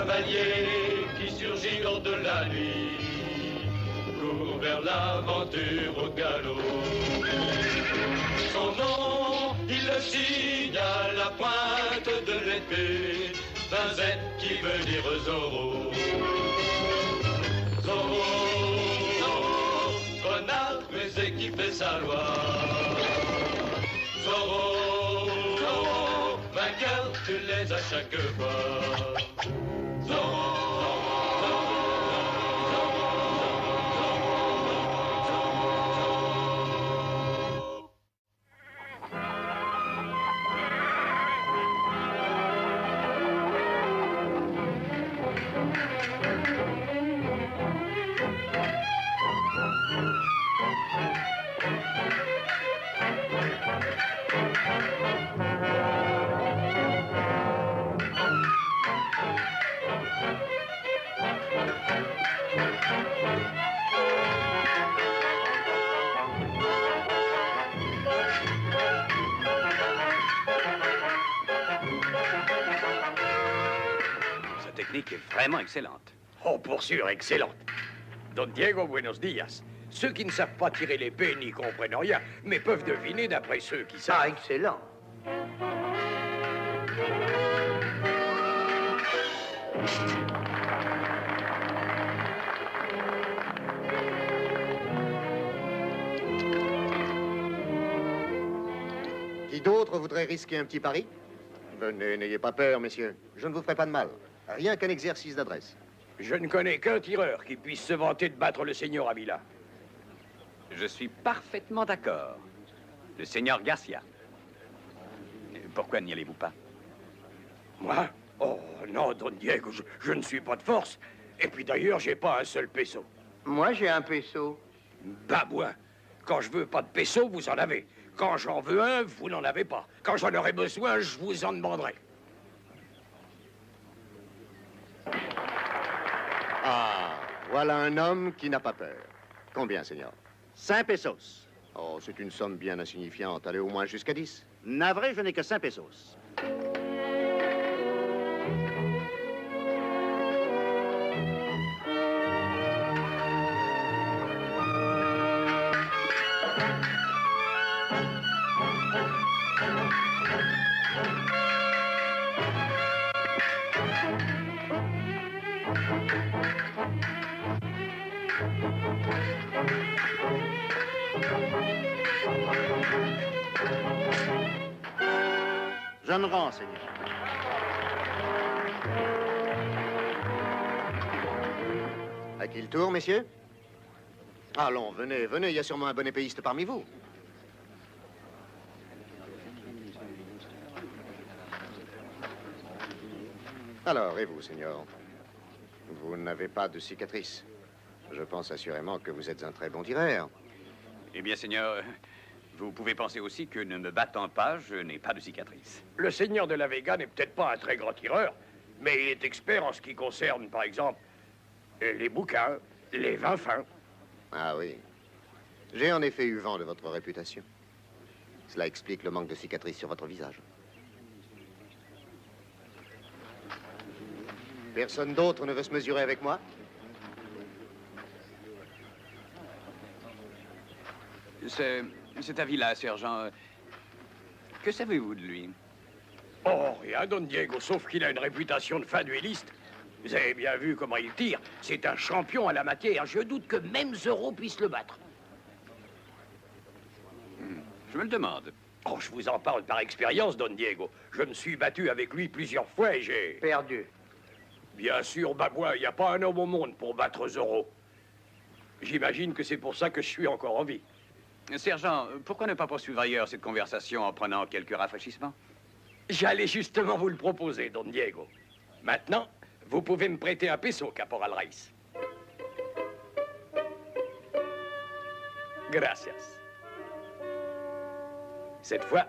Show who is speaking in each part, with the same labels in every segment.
Speaker 1: cavalier qui surgit lors de la nuit, court vers l'aventure au galop. Son nom, il le signe à la pointe de l'épée, d'un Z qui veut dire Zorro. Zorro, renard rusé qui fait sa loi. Zorro, vainqueur, tu l'es à chaque fois. Zorro.
Speaker 2: Sa technique est vraiment excellente.
Speaker 3: Oh, pour sûr, excellente. Don Diego, buenos dias. Ceux qui ne savent pas tirer l'épée n'y comprennent rien, mais peuvent deviner d'après ceux qui savent.
Speaker 4: Ah, excellent.
Speaker 5: Qui d'autre voudrait risquer un petit pari? Venez, n'ayez pas peur, messieurs. Je ne vous ferai pas de mal. Rien qu'un exercice d'adresse.
Speaker 3: Je ne connais qu'un tireur qui puisse se vanter de battre le seigneur Avila.
Speaker 2: Je suis parfaitement d'accord. Le seigneur Garcia. Pourquoi n'y allez-vous pas?
Speaker 3: Moi? Oh, non, Don Diego, je ne suis pas de force. Et puis d'ailleurs, j'ai pas un seul peso.
Speaker 4: Moi, j'ai un peso.
Speaker 3: Babouin. Quand je veux pas de peso, vous en avez. Quand j'en veux un, vous n'en avez pas. Quand j'en aurai besoin, je vous en demanderai.
Speaker 5: Ah, voilà un homme qui n'a pas peur. Combien, seigneur?
Speaker 6: 5 pesos.
Speaker 5: Oh, c'est une somme bien insignifiante. Allez au moins jusqu'à 10.
Speaker 6: Navré, je n'ai que 5 pesos. Je ne rends, seigneur.
Speaker 5: À qui le tour, messieurs? Allons, venez, venez, il y a sûrement un bon épéiste parmi vous. Alors, et vous, seigneur? Vous n'avez pas de cicatrice. Je pense assurément que vous êtes un très bon tireur.
Speaker 2: Eh bien, seigneur, vous pouvez penser aussi que ne me battant pas, je n'ai pas de cicatrice.
Speaker 3: Le seigneur de la Vega n'est peut-être pas un très grand tireur, mais il est expert en ce qui concerne, par exemple, les bouquins, les vins fins.
Speaker 5: Ah oui. J'ai en effet eu vent de votre réputation. Cela explique le manque de cicatrices sur votre visage. Personne d'autre ne veut se mesurer avec moi?
Speaker 2: Cet avis-là, sergent, que savez-vous de lui?
Speaker 3: Oh, rien, Don Diego, sauf qu'il a une réputation de fin duelliste. Vous avez bien vu comment il tire. C'est un champion à la matière. Je doute que même Zorro puisse le battre.
Speaker 2: Je me le demande.
Speaker 3: Oh, je vous en parle par expérience, Don Diego. Je me suis battu avec lui plusieurs fois et j'ai...
Speaker 4: Perdu.
Speaker 3: Bien sûr, Babouin, il n'y a pas un homme au monde pour battre Zorro. J'imagine que c'est pour ça que je suis encore en vie.
Speaker 2: Sergent, pourquoi ne pas poursuivre ailleurs cette conversation en prenant quelques rafraîchissements?
Speaker 3: J'allais justement vous le proposer, Don Diego. Maintenant, vous pouvez me prêter un peso, Caporal Rice. Gracias. Cette fois,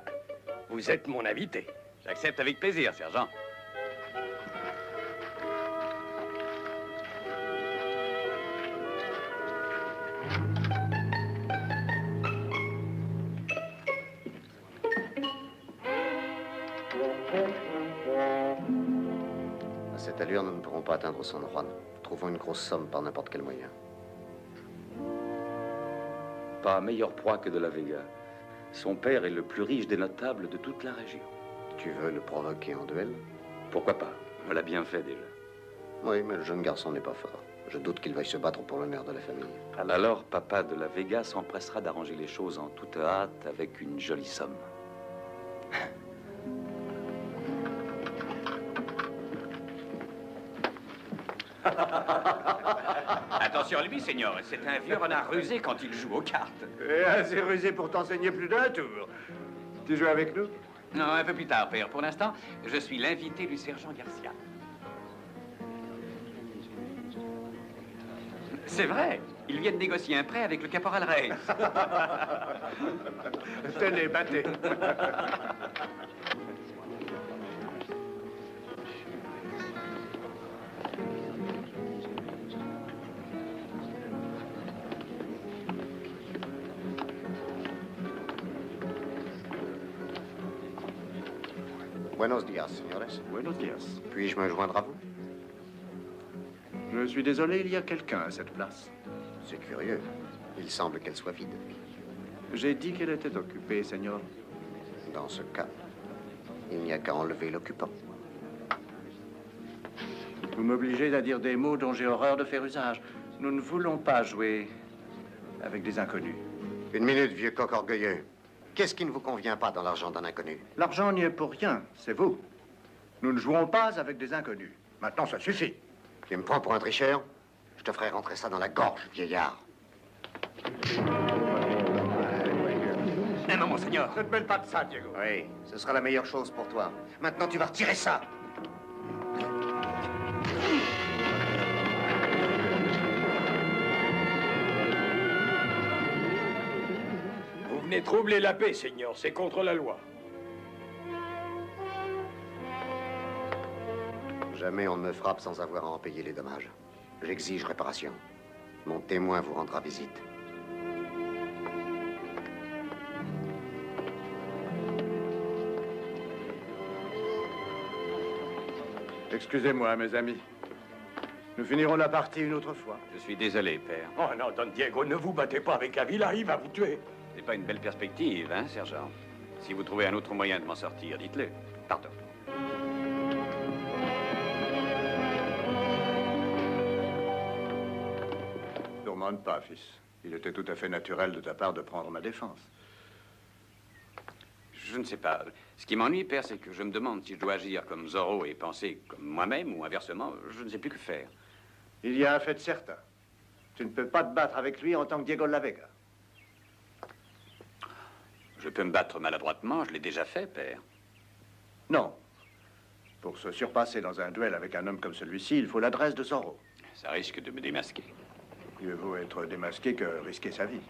Speaker 3: vous êtes mon invité.
Speaker 2: J'accepte avec plaisir, sergent.
Speaker 5: cette allure, nous ne pourrons pas atteindre San Juan. Trouvons une grosse somme par n'importe quel moyen.
Speaker 7: Pas meilleure proie que de la Vega. Son père est le plus riche des notables de toute la région.
Speaker 5: Tu veux le provoquer en duel?
Speaker 7: Pourquoi pas? On l'a bien fait déjà.
Speaker 5: Oui, mais le jeune garçon n'est pas fort. Je doute qu'il veuille se battre pour l'honneur de la famille.
Speaker 7: Alors, papa de la Vega s'empressera d'arranger les choses en toute hâte avec une jolie somme.
Speaker 2: Attention à lui, Seigneur. C'est un vieux renard rusé quand il joue aux cartes.
Speaker 6: Et assez rusé pour t'enseigner plus d'un tour. Tu joues avec nous?
Speaker 2: Non, un peu plus tard, père. Pour l'instant, je suis l'invité du sergent Garcia. C'est vrai. Il vient de négocier un prêt avec le caporal Reyes.
Speaker 6: Tenez, battez.
Speaker 5: Buenos días, señores.
Speaker 6: Buenos días.
Speaker 5: Puis-je me joindre à vous?
Speaker 6: Je suis désolé, il y a quelqu'un à cette place.
Speaker 5: C'est curieux. Il semble qu'elle soit vide.
Speaker 6: J'ai dit qu'elle était occupée, Seigneur.
Speaker 5: Dans ce cas, il n'y a qu'à enlever l'occupant.
Speaker 6: Vous m'obligez à dire des mots dont j'ai horreur de faire usage. Nous ne voulons pas jouer avec des inconnus.
Speaker 5: Une minute, vieux coq orgueilleux. Qu'est-ce qui ne vous convient pas dans l'argent d'un inconnu?
Speaker 6: L'argent n'y est pour rien, c'est vous. Nous ne jouons pas avec des inconnus. Maintenant, ça suffit.
Speaker 5: Tu me prends pour un tricheur? Je te ferai rentrer ça dans la gorge, vieillard.
Speaker 2: Un moment, Seigneur.
Speaker 6: Ne te mêle pas de ça, Diego.
Speaker 5: Oui, ce sera la meilleure chose pour toi. Maintenant, tu vas retirer ça.
Speaker 3: Vous venez troubler la paix, Seigneur. C'est contre la loi.
Speaker 5: Jamais on ne me frappe sans avoir à en payer les dommages. J'exige réparation. Mon témoin vous rendra visite.
Speaker 6: Excusez-moi, mes amis. Nous finirons la partie une autre fois.
Speaker 2: Je suis désolé, père.
Speaker 3: Oh non, Don Diego, ne vous battez pas avec Avila, il va vous tuer.
Speaker 2: C'est pas une belle perspective, hein, sergent? Si vous trouvez un autre moyen de m'en sortir, dites-le. Pardon.
Speaker 6: Ne tourmente pas, fils. Il était tout à fait naturel de ta part de prendre ma défense.
Speaker 2: Je ne sais pas. Ce qui m'ennuie, père, c'est que je me demande si je dois agir comme Zorro et penser comme moi-même, ou inversement, je ne sais plus que faire.
Speaker 6: Il y a un fait certain. Tu ne peux pas te battre avec lui en tant que Diego de la Vega.
Speaker 2: Je peux me battre maladroitement, je l'ai déjà fait, père.
Speaker 6: Non. Pour se surpasser dans un duel avec un homme comme celui-ci, il faut l'adresse de Zorro.
Speaker 2: Ça risque de me démasquer.
Speaker 6: Mieux vaut être démasqué que risquer sa vie.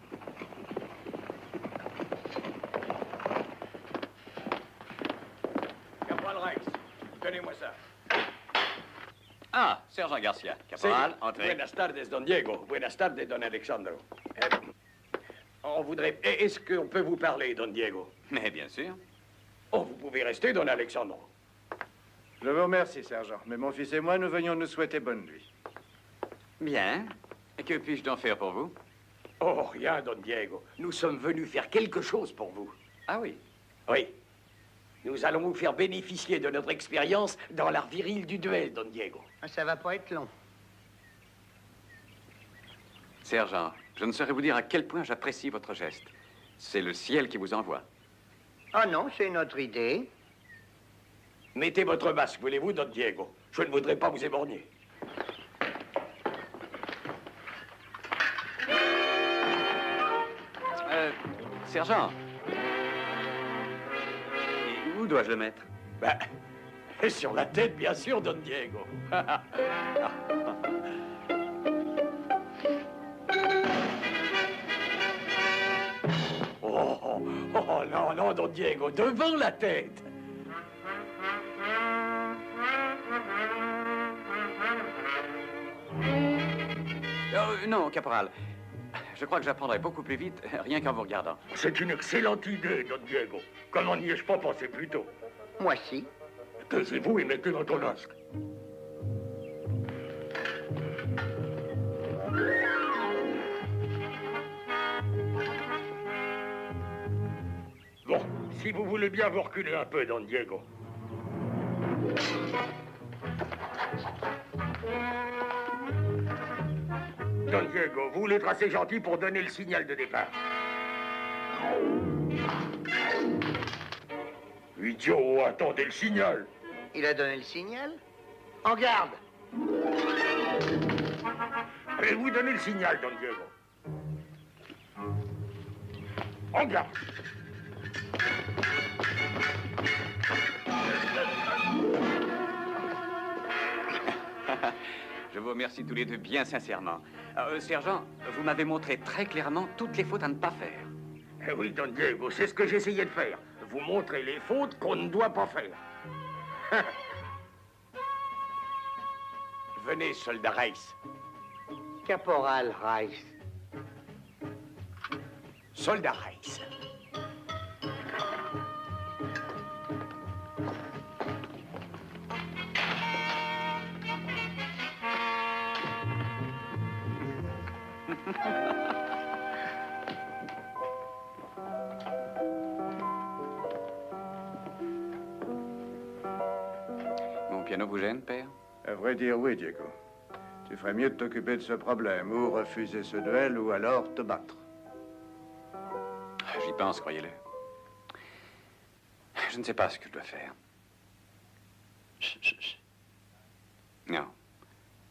Speaker 3: Caporal Rex, donnez-moi ça.
Speaker 2: Ah, sergent Garcia. Caporal,
Speaker 3: Sí.
Speaker 2: entrez.
Speaker 3: Buenas tardes, Don Diego. Buenas tardes, Don Alexandro. On voudrait... Est-ce qu'on peut vous parler, Don Diego?
Speaker 2: Mais bien sûr.
Speaker 3: Oh, vous pouvez rester, Don Alexandro.
Speaker 6: Je vous remercie, sergent. Mais mon fils et moi, nous venions nous souhaiter bonne nuit.
Speaker 2: Bien. Et que puis-je donc faire pour vous?
Speaker 3: Oh, rien, Don Diego. Nous sommes venus faire quelque chose pour vous.
Speaker 2: Ah oui.
Speaker 3: Oui. Nous allons vous faire bénéficier de notre expérience dans l'art viril du duel, Don Diego.
Speaker 4: Ça va pas être long.
Speaker 2: Sergent, je ne saurais vous dire à quel point j'apprécie votre geste. C'est le ciel qui vous envoie.
Speaker 4: Ah non, c'est notre idée.
Speaker 3: Mettez votre masque, voulez-vous, Don Diego? Je ne voudrais pas vous éborgner.
Speaker 2: Sergent. Et où dois-je le mettre?
Speaker 3: Ben, et sur la tête, bien sûr, Don Diego. Oh, non, non, Don Diego, devant la tête.
Speaker 2: Non, caporal. Je crois que j'apprendrai beaucoup plus vite, rien qu'en vous regardant.
Speaker 3: C'est une excellente idée, Don Diego. Comment n'y ai-je pas pensé plus tôt?
Speaker 4: Moi, si.
Speaker 3: Taisez-vous et mettez votre masque. Si vous voulez bien vous reculer un peu, Don Diego. Don Diego, vous voulez être assez gentil pour donner le signal de départ. Idiot, attendez le signal.
Speaker 4: Il a donné le signal? En garde!
Speaker 3: Allez, vous donnez le signal, Don Diego. En garde.
Speaker 2: Je vous remercie tous les deux bien sincèrement. Sergent, vous m'avez montré très clairement toutes les fautes à ne pas faire.
Speaker 3: Eh oui, Don Diego, c'est ce que j'essayais de faire. Vous montrer les fautes qu'on ne doit pas faire.
Speaker 2: Venez, soldat Reiss.
Speaker 4: Caporal Rice.
Speaker 2: Soldat Reiss. Mon piano vous gêne, père?
Speaker 6: À vrai dire, oui, Diego. Tu ferais mieux de t'occuper de ce problème, ou refuser ce duel, ou alors te battre.
Speaker 2: J'y pense, croyez-le. Je ne sais pas ce que je dois faire. Non.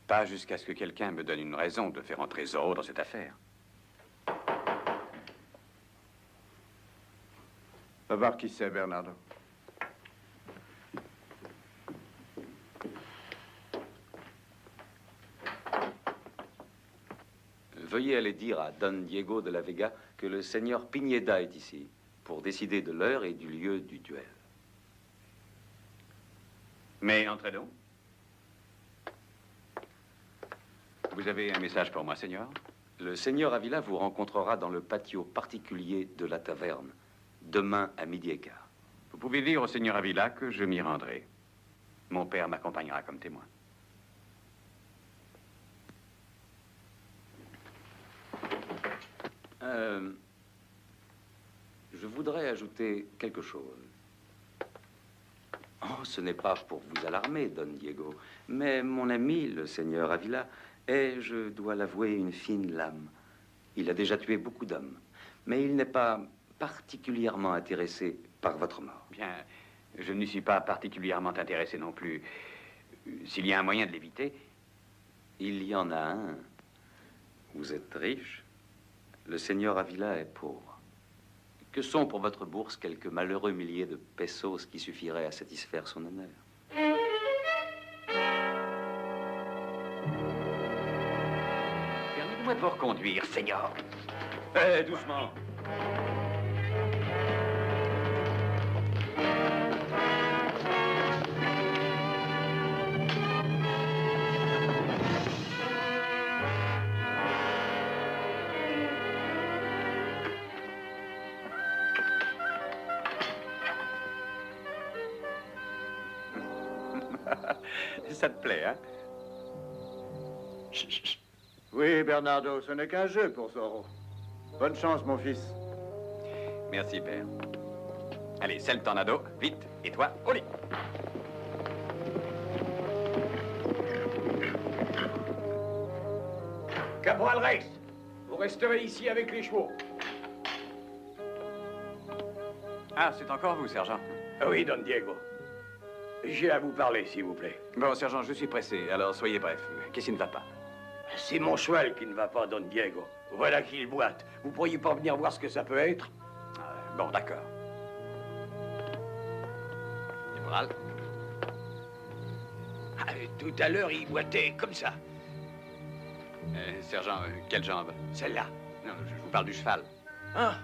Speaker 2: Pas jusqu'à ce que quelqu'un me donne une raison de faire entrer Zorro dans cette affaire.
Speaker 6: Va voir qui c'est, Bernardo.
Speaker 7: Veuillez aller dire à Don Diego de la Vega que le seigneur Pineda est ici pour décider de l'heure et du lieu du duel.
Speaker 2: Mais entrez donc. Vous avez un message pour moi, Seigneur?
Speaker 7: Le seigneur Avila vous rencontrera dans le patio particulier de la taverne, demain à 12h15.
Speaker 2: Vous pouvez dire au Seigneur Avila que je m'y rendrai. Mon père m'accompagnera comme témoin.
Speaker 7: Je voudrais ajouter quelque chose. Oh, ce n'est pas pour vous alarmer, Don Diego, mais mon ami, le seigneur Avila, est, je dois l'avouer, une fine lame. Il a déjà tué beaucoup d'hommes, mais il n'est pas particulièrement intéressé par votre mort.
Speaker 2: Bien, je n'y suis pas particulièrement intéressé non plus. S'il y a un moyen de l'éviter...
Speaker 7: Il y en a un. Vous êtes riche. Le seigneur Avila est pauvre. Que sont pour votre bourse quelques malheureux milliers de pesos qui suffiraient à satisfaire son honneur?
Speaker 2: Permettez-moi de vous reconduire, Seigneur. Doucement. Ça te plaît, hein?
Speaker 6: Oui, Bernardo, ce n'est qu'un jeu pour Zorro. Bonne chance, mon fils.
Speaker 2: Merci, père. Allez, c'est le tornado. Vite. Et toi, au lit.
Speaker 3: Caporal Rex, vous resterez ici avec les chevaux.
Speaker 2: Ah, c'est encore vous, sergent.
Speaker 3: Ah oui, Don Diego. J'ai à vous parler, s'il vous plaît.
Speaker 2: Bon, sergent, je suis pressé, alors soyez bref. Qu'est-ce qui ne va pas?
Speaker 3: C'est mon cheval qui ne va pas, Don Diego. Voilà qu'il boite. Vous pourriez pas venir voir ce que ça peut être?
Speaker 2: Bon, d'accord. Caporal.
Speaker 3: Tout à l'heure, il boitait comme ça.
Speaker 2: Sergent, quelle jambe?
Speaker 3: Celle-là.
Speaker 2: Non, je vous parle du cheval.
Speaker 3: Ah,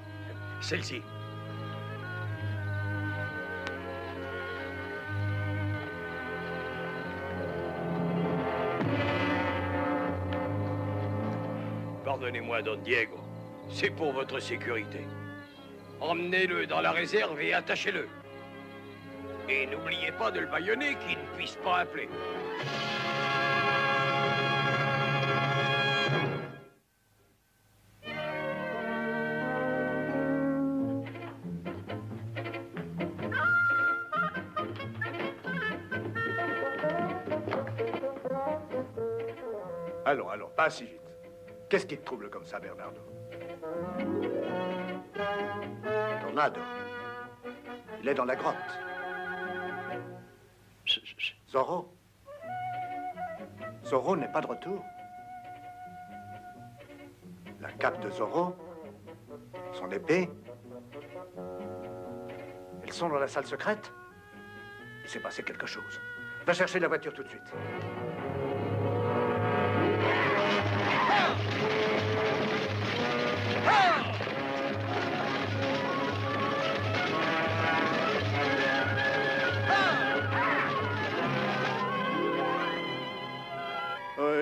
Speaker 3: celle-ci. Pardonnez-moi, Don Diego. C'est pour votre sécurité. Emmenez-le dans la réserve et attachez-le. Et n'oubliez pas de le bâillonner qu'il ne puisse pas appeler.
Speaker 8: Allons, allons, pas si vite. Qu'est-ce qui te trouble comme ça, Bernardo? Tornado. Il est dans la grotte. Zorro. Zorro n'est pas de retour. La cape de Zorro, son épée, elles sont dans la salle secrète. Il s'est passé quelque chose. Va chercher la voiture tout de suite.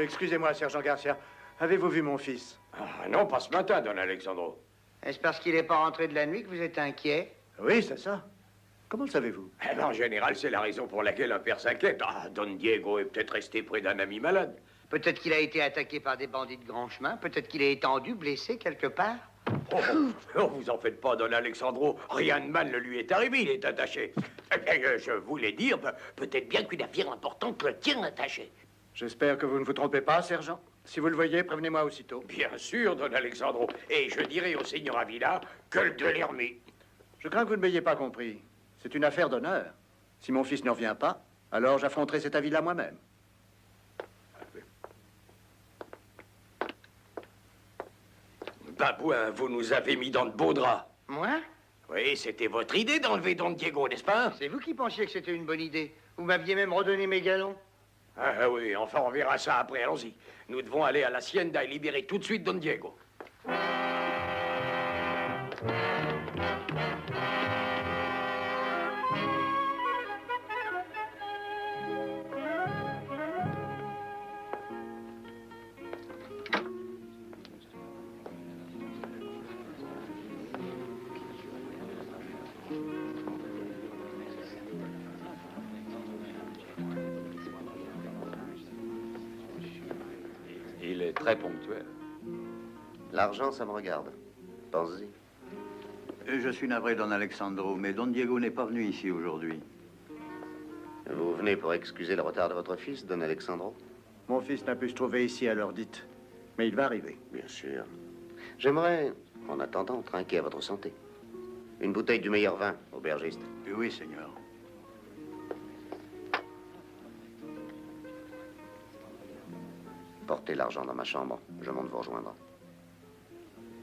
Speaker 8: Excusez-moi, sergent Garcia. Avez-vous vu mon fils?
Speaker 3: Ah non, pas ce matin, Don Alexandro.
Speaker 4: Est-ce parce qu'il n'est pas rentré de la nuit que vous êtes inquiet?
Speaker 8: Oui, c'est ça. Comment le savez-vous?
Speaker 3: Eh ben, en général, c'est la raison pour laquelle un père s'inquiète. Ah, Don Diego est peut-être resté près d'un ami malade.
Speaker 4: Peut-être qu'il a été attaqué par des bandits de grand chemin. Peut-être qu'il est étendu, blessé quelque part.
Speaker 3: Oh, vous en faites pas, Don Alexandro. Rien de mal ne lui est arrivé, il est attaché. Je voulais dire, peut-être bien qu'une affaire importante le tient attaché.
Speaker 8: J'espère que vous ne vous trompez pas, sergent. Si vous le voyez, prévenez-moi aussitôt.
Speaker 3: Bien sûr, Don Alexandro. Et je dirai au Seigneur Avila que le de l'ermite.
Speaker 8: Je crains que vous ne m'ayez pas compris. C'est une affaire d'honneur. Si mon fils ne revient pas, alors j'affronterai cet Avila moi-même.
Speaker 3: Babouin, vous nous avez mis dans de beaux draps.
Speaker 4: Moi?
Speaker 3: Oui, c'était votre idée d'enlever Don Diego, n'est-ce pas?
Speaker 4: C'est vous qui pensiez que c'était une bonne idée. Vous m'aviez même redonné mes galons.
Speaker 3: Ah oui, enfin, on verra ça après, allons-y. Nous devons aller à l'Hacienda et libérer tout de suite Don Diego.
Speaker 2: Il est très ponctuel.
Speaker 5: L'argent, ça me regarde. Pensez-y.
Speaker 6: Je suis navré, Don Alexandro, mais Don Diego n'est pas venu ici aujourd'hui.
Speaker 5: Vous venez pour excuser le retard de votre fils, Don Alexandro?
Speaker 8: Mon fils n'a pu se trouver ici à l'heure dite. Mais il va arriver.
Speaker 5: Bien sûr. J'aimerais, en attendant, trinquer à votre santé. Une bouteille du meilleur vin, aubergiste.
Speaker 6: Oui, Seigneur.
Speaker 5: Portez l'argent dans ma chambre. Je monte vous rejoindre.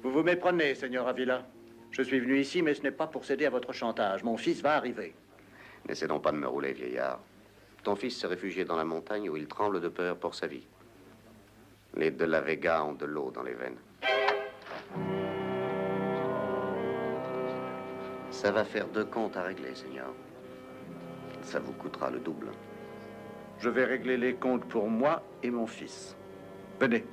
Speaker 8: Vous vous méprenez, Seigneur Avila. Je suis venu ici, mais ce n'est pas pour céder à votre chantage. Mon fils va arriver.
Speaker 5: N'essaie donc pas de me rouler, vieillard. Ton fils s'est réfugié dans la montagne où il tremble de peur pour sa vie. Les de la Vega ont de l'eau dans les veines. Ça va faire 2 comptes à régler, Seigneur. Ça vous coûtera le double.
Speaker 8: Je vais régler les comptes pour moi et mon fils. Venez.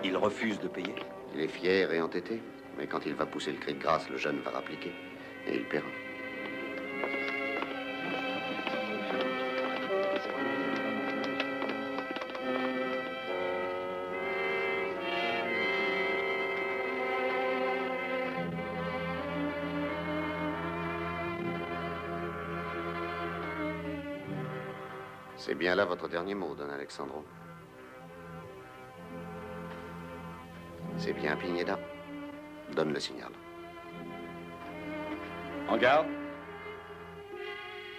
Speaker 2: Il refuse de payer.
Speaker 5: Il est fier et entêté, mais quand il va pousser le cri de grâce, le jeune va rappliquer. Et il paiera. C'est bien là votre dernier mot, Don Alexandro. C'est bien, Pineda. Donne le signal.
Speaker 2: En garde.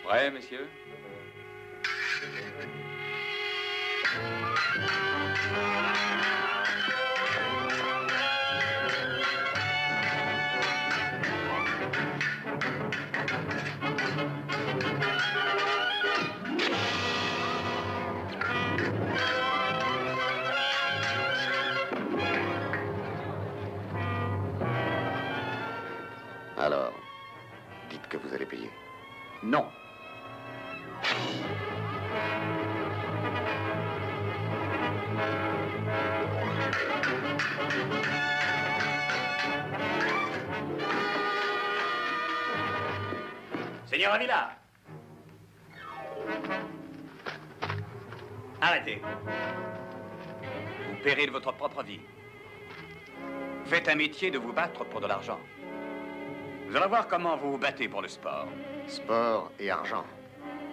Speaker 2: Prêt, messieurs?
Speaker 5: Alors, dites que vous allez payer.
Speaker 8: Non.
Speaker 2: Seigneur Avila! Arrêtez. Vous paierez de votre propre vie. Faites un métier de vous battre pour de l'argent. Vous allez voir comment vous vous battez pour le sport.
Speaker 5: Sport et argent.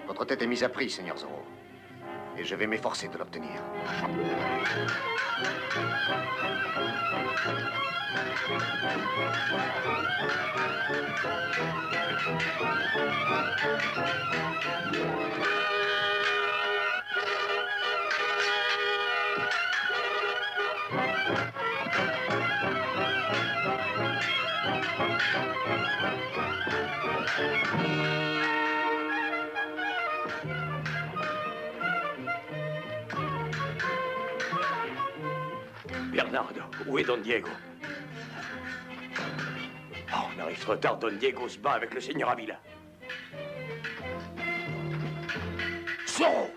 Speaker 5: Votre tête est mise à prix, Seigneur Zorro. Et je vais m'efforcer de l'obtenir.
Speaker 3: Bernardo, où est Don Diego? Oh, on arrive trop tard, Don Diego se bat avec le seigneur Avila. Zorro!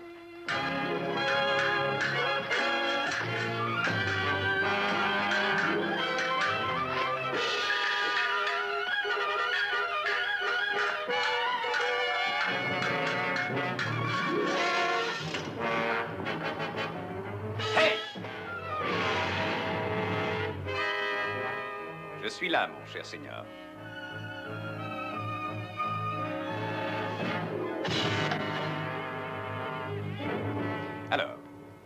Speaker 2: Je suis là, mon cher seigneur. Alors,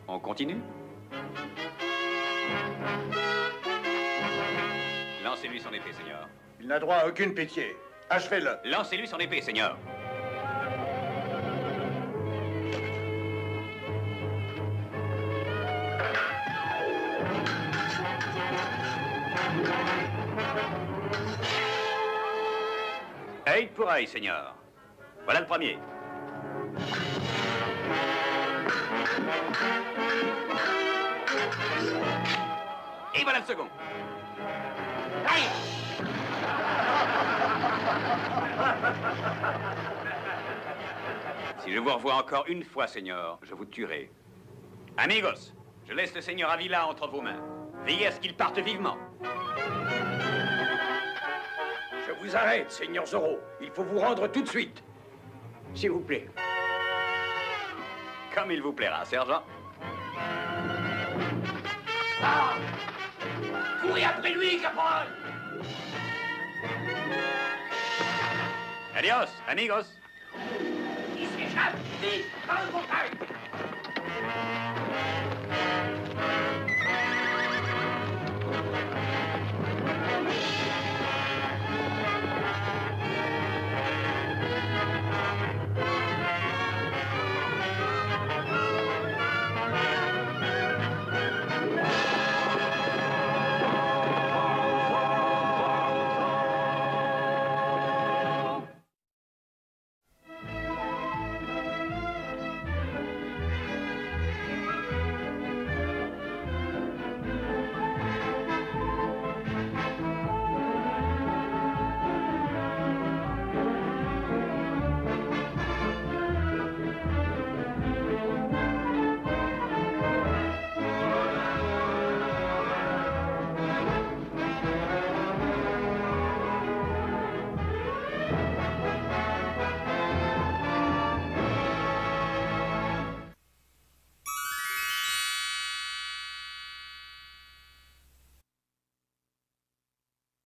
Speaker 2: on continue? Lancez-lui son épée, seigneur.
Speaker 8: Il n'a droit à aucune pitié. Achevez-le.
Speaker 2: Lancez-lui son épée, seigneur. Œil pour œil, seigneur. Voilà le premier. Et voilà le second. Aïe! Si je vous revois encore une fois, seigneur, je vous tuerai. Amigos, je laisse le seigneur Avila entre vos mains. Veillez à ce qu'il parte vivement.
Speaker 3: Je vous arrête, seigneur Zorro. Il faut vous rendre tout de suite. S'il vous plaît.
Speaker 2: Comme il vous plaira, sergent.
Speaker 3: Ah! Courez après lui, caporal!
Speaker 2: Adios, amigos.
Speaker 3: Il s'échappe! Vite! Dans le montagne!